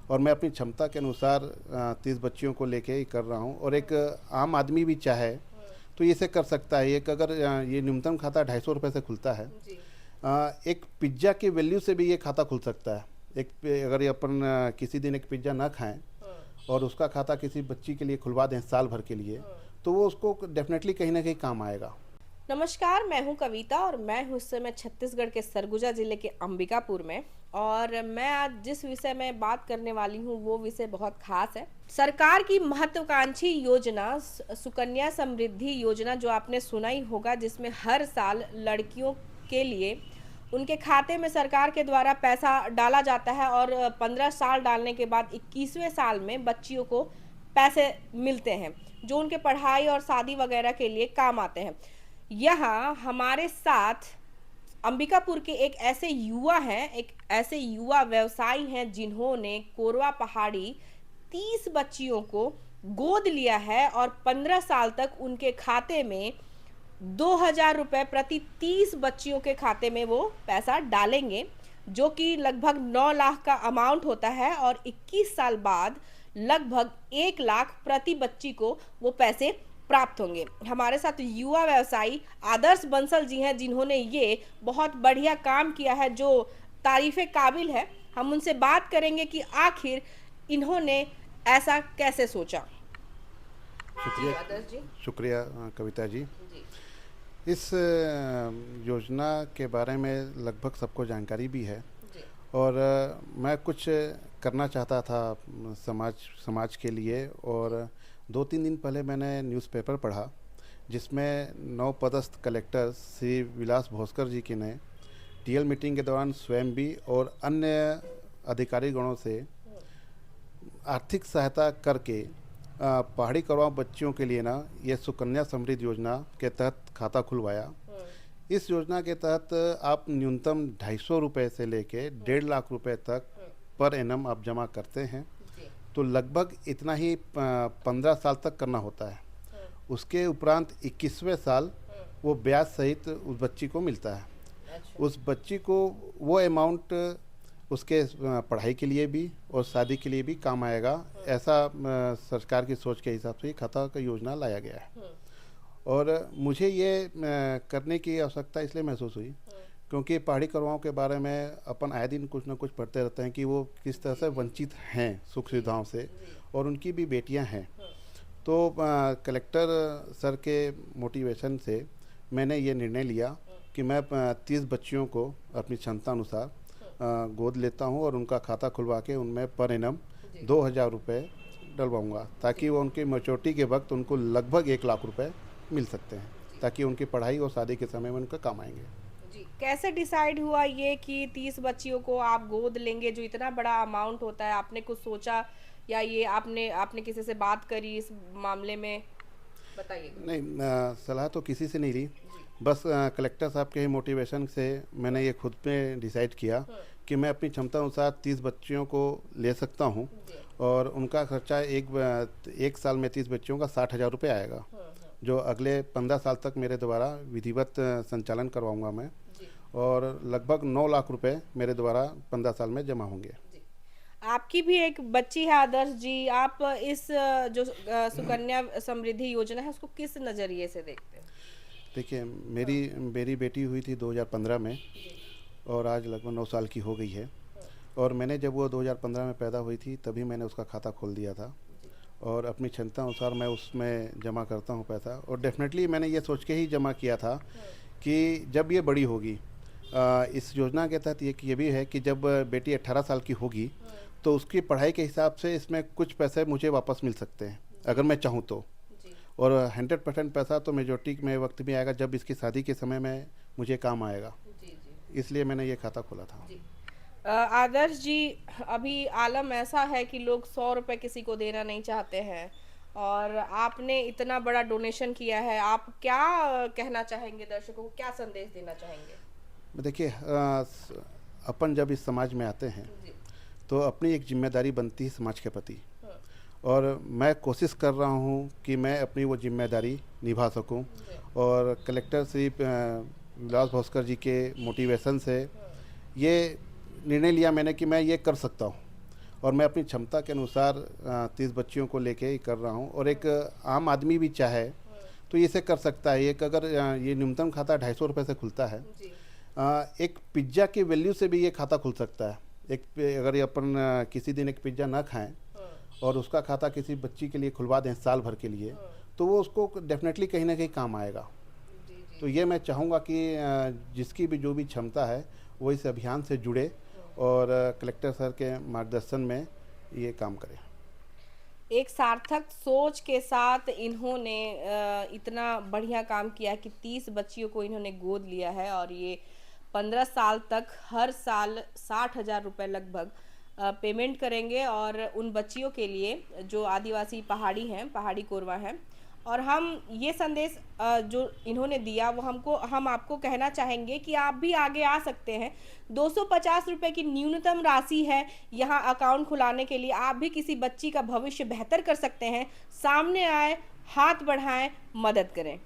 और मैं अपनी क्षमता के अनुसार 30 बच्चियों को लेके ही कर रहा हूँ। और एक आम आदमी भी चाहे तो ये इसे कर सकता है। एक अगर ये न्यूनतम खाता 250 रुपये से खुलता है। जी। एक पिज्ज़ा की वैल्यू से भी ये खाता खुल सकता है। अगर ये अपन किसी दिन एक पिज्ज़ा ना खाएं और उसका खाता किसी बच्ची के लिए खुलवा दें साल भर के लिए, तो वो उसको डेफिनेटली कहीं ना कहीं काम आएगा। नमस्कार, मैं हूं कविता और मैं हूं इस समय छत्तीसगढ़ के सरगुजा जिले के अंबिकापुर में। और मैं आज जिस विषय में बात करने वाली हूं वो विषय बहुत खास है। सरकार की महत्वाकांक्षी योजना सुकन्या समृद्धि योजना, जो आपने सुना ही होगा, जिसमें हर साल लड़कियों के लिए उनके खाते में सरकार के द्वारा पैसा डाला जाता है और 15 साल डालने के बाद 21वें साल में बच्चियों को पैसे मिलते हैं जो उनके पढ़ाई और शादी वगैरह के लिए काम आते हैं। यहाँ हमारे साथ अंबिकापुर के एक ऐसे युवा व्यवसायी हैं जिन्होंने कोरवा पहाड़ी 30 बच्चियों को गोद लिया है और 15 साल तक उनके खाते में 2,000 रुपये प्रति 30 बच्चियों के खाते में वो पैसा डालेंगे, जो कि लगभग 9 लाख का अमाउंट होता है। और 21 साल बाद लगभग 1 लाख प्रति बच्ची को वो पैसे प्राप्त होंगे। हमारे साथ युवा व्यवसायी आदर्श बंसल जी हैं, जिन्होंने ये बहुत बढ़िया काम किया है जो तारीफ़े काबिल है। हम उनसे बात करेंगे कि आखिर इन्होंने ऐसा कैसे सोचा। जी शुक्रिया। आदर्श जी। शुक्रिया कविता जी। जी। इस योजना के बारे में लगभग सबको जानकारी भी है। जी। और मैं कुछ करना चाहता था समाज के लिए। और 2-3 दिन पहले मैंने न्यूज़पेपर पढ़ा जिसमें नवपदस्थ कलेक्टर श्री विलास भोसकर जी की ने टीएल मीटिंग के दौरान स्वयं भी और अन्य अधिकारी गणों से आर्थिक सहायता करके पहाड़ी कौरवा बच्चियों के लिए ना ये सुकन्या समृद्धि योजना के तहत खाता खुलवाया। इस योजना के तहत आप न्यूनतम 250 रुपये से लेके 1.5 लाख रुपए तक पर एनम आप जमा करते हैं, तो लगभग इतना ही 15 साल तक करना होता है। उसके उपरांत 21वें साल वो ब्याज सहित उस बच्ची को मिलता है। अच्छा। उस बच्ची को वो अमाउंट उसके पढ़ाई के लिए भी और शादी के लिए भी काम आएगा। ऐसा सरकार की सोच के हिसाब से ये खाता का योजना लाया गया है। और मुझे ये करने की आवश्यकता इसलिए महसूस हुई क्योंकि पहाड़ी कौरवाओं के बारे में अपन आए दिन कुछ ना कुछ पढ़ते रहते हैं कि वो किस तरह से वंचित हैं सुख सुविधाओं से, और उनकी भी बेटियां हैं। तो कलेक्टर सर के मोटिवेशन से मैंने ये निर्णय लिया कि मैं 30 बच्चियों को अपनी क्षमता अनुसार गोद लेता हूँ और उनका खाता खुलवा के उनमें पर एनम 2,000 रुपये डलवाऊँगा, ताकि वो उनकी मैच्योरिटी के वक्त उनको लगभग 1 लाख रुपए मिल सकते हैं, ताकि उनकी पढ़ाई और शादी के समय में उनका काम आएंगे। जी, कैसे डिसाइड हुआ ये कि 30 बच्चियों को आप गोद लेंगे, जो इतना बड़ा अमाउंट होता है? आपने कुछ सोचा या ये आपने आपने किसी से बात करी इस मामले में? बताइए। नहीं, सलाह तो किसी से नहीं ली, बस कलेक्टर साहब के ही मोटिवेशन से मैंने ये खुद पे डिसाइड किया कि मैं अपनी क्षमता अनुसार 30 बच्चियों को ले सकता हूँ और उनका खर्चा एक साल में 30 बच्चियों का 60,000 रुपये आएगा, जो अगले 15 साल तक मेरे द्वारा विधिवत संचालन करवाऊंगा मैं। और लगभग 9 लाख रुपए मेरे द्वारा 15 साल में जमा होंगे। आपकी भी एक बच्ची है आदर्श जी, आप इस जो सुकन्या समृद्धि योजना है उसको किस नज़रिए से देखते हैं? देखिए, मेरी बेटी हुई थी 2015 में और आज लगभग 9 साल की हो गई है। और मैंने जब वो 2015 में पैदा हुई थी तभी मैंने उसका खाता खोल दिया था और अपनी क्षमता अनुसार मैं उसमें जमा करता हूँ पैसा। और डेफिनेटली मैंने ये सोच के ही जमा किया था कि जब ये बड़ी होगी, इस योजना के तहत ये भी है कि जब बेटी 18 साल की होगी तो उसकी पढ़ाई के हिसाब से इसमें कुछ पैसे मुझे वापस मिल सकते हैं अगर मैं चाहूँ तो। और 100% पैसा तो मेजोरिटी में वक्त भी आएगा जब इसकी शादी के समय में मुझे काम आएगा। इसलिए मैंने ये खाता खोला था। आदर्श जी, अभी आलम ऐसा है कि लोग 100 रुपये किसी को देना नहीं चाहते हैं और आपने इतना बड़ा डोनेशन किया है। आप क्या कहना चाहेंगे दर्शकों को, क्या संदेश देना चाहेंगे? देखिए, अपन जब इस समाज में आते हैं तो अपनी एक जिम्मेदारी बनती है समाज के प्रति, और मैं कोशिश कर रहा हूँ कि मैं अपनी वो जिम्मेदारी निभा सकूँ। और कलेक्टर श्री विलास भास्कर जी के मोटिवेशन से ये निर्णय लिया मैंने कि मैं ये कर सकता हूँ। और मैं अपनी क्षमता के अनुसार 30 बच्चियों को लेके ही कर रहा हूँ। और एक आम आदमी भी चाहे तो इसे कर सकता है। एक अगर ये न्यूनतम खाता 250 रुपये से खुलता है, जी। एक पिज्ज़ा की वैल्यू से भी ये खाता खुल सकता है। अगर ये अपन किसी दिन एक पिज्ज़ा ना खाएं और उसका खाता किसी बच्ची के लिए खुलवा दें साल भर के लिए, तो वो उसको डेफिनेटली कहीं ना कहीं काम आएगा। तो ये मैं चाहूँगा कि जिसकी भी जो भी क्षमता है वो इस अभियान से जुड़े और कलेक्टर सर के मार्गदर्शन में ये काम करें। एक सार्थक सोच के साथ इन्होंने इतना बढ़िया काम किया कि 30 बच्चियों को इन्होंने गोद लिया है और ये 15 साल तक हर साल 60,000 रुपये लगभग पेमेंट करेंगे और उन बच्चियों के लिए जो आदिवासी पहाड़ी हैं, पहाड़ी कोरवा हैं। और हम ये संदेश जो इन्होंने दिया वो हम आपको कहना चाहेंगे कि आप भी आगे आ सकते हैं। 250 रुपये की न्यूनतम राशि है यहाँ अकाउंट खुलाने के लिए। आप भी किसी बच्ची का भविष्य बेहतर कर सकते हैं। सामने आए, हाथ बढ़ाएं, मदद करें।